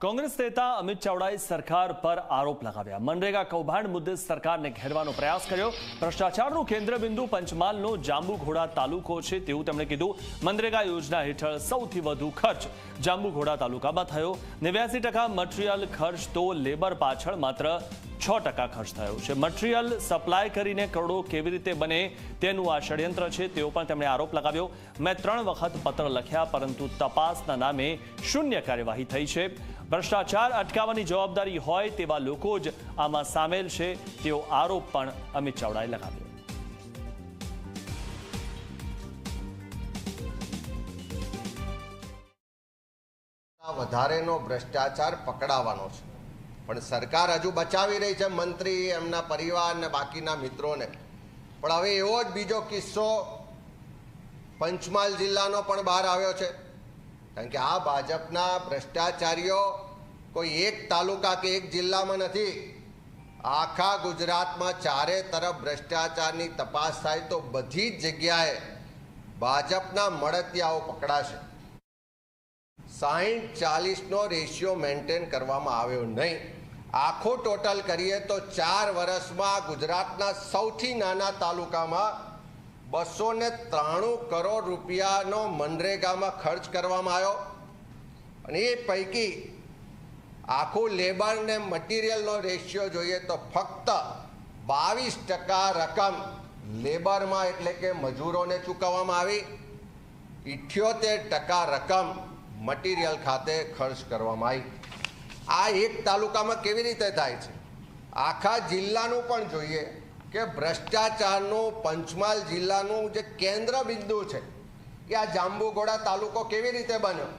कांग्रेस नेता अमित चावड़ाए सरकार पर आरोप लगाव्या। मनरेगा कौभांड मुद्दे सरकारने घेरવાનો प्रयास કર્યો। ભ્રષ્ટાચારનું કેન્દ્રબિંદુ પંચમહાલનો જાંબુઘોડા તાલુકો છે તેવું તેમણે કીધું। મનરેગા યોજના હેઠળ સૌથી વધુ ખર્ચ જાંબુઘોડા તાલુકામાં થયો। 89% મટીરીયલ ખર્ચ તો લેબર પાછળ માત્ર 6% ખર્ચ થયો છે। મટીરીયલ સપ્લાય કરીને કરોડો કેવી રીતે બને તેનું આ ષડયંત્ર છે તેવો પણ તેમણે આરોપ લગાવ્યો। મેં 3 વખત પત્ર લખ્યા પરંતુ તપાસના નામે શૂન્ય કાર્યવાહી થઈ છે। ભ્રષ્ટાચાર અટકાવવાની જવાબદારી હોય તેવા લોકો જ આમાં સામેલ છે તેવો આરોપ પણ અમિત ચાવડાએ લગાવ્યો। વધારેનો ભ્રષ્ટાચાર પકડાવાનો છે પણ સરકાર હજુ બચાવી રહી છે મંત્રી એમના પરિવાર ને બાકીના મિત્રોને। પણ હવે એવો જ બીજો કિસ્સો પંચમહાલ જિલ્લાનો પણ બહાર આવ્યો છે। કારણ કે આ ભાજપના ભ્રષ્ટાચારીઓ કોઈ એક તાલુકા કે એક જિલ્લામાં નથી, આખા ગુજરાતમાં ચારે તરફ ભ્રષ્ટાચારની તપાસ થાય તો બધી જ જગ્યાએ ભાજપના મળતિયાઓ પકડાશે। 60-40નો રેશિયો મેન્ટેન કરવામાં આવ્યો નહીં। આખો ટોટલ કરીએ તો 4 વર્ષમાં ગુજરાતના સૌથી નાના તાલુકામાં 293 કરોડ રૂપિયાનો મનરેગામાં ખર્ચ કરવામાં આવ્યો અને એ પૈકી આખું લેબર ને મટીરિયલનો રેશિયો જોઈએ તો ફક્ત 22% રકમ લેબરમાં એટલે કે મજૂરોને ચૂકવવામાં આવી, 78% રકમ મટીરિયલ ખાતે ખર્ચ કરવામાં આવી। આ એક તાલુકામાં કેવી રીતે થાય છે? આખા જિલ્લાનું પણ જોઈએ કે ભ્રષ્ટાચારનું પંચમહાલ જિલ્લાનું જે કેન્દ્ર બિંદુ છે એ આ જાંબુઘોડા તાલુકો કેવી રીતે બન્યો?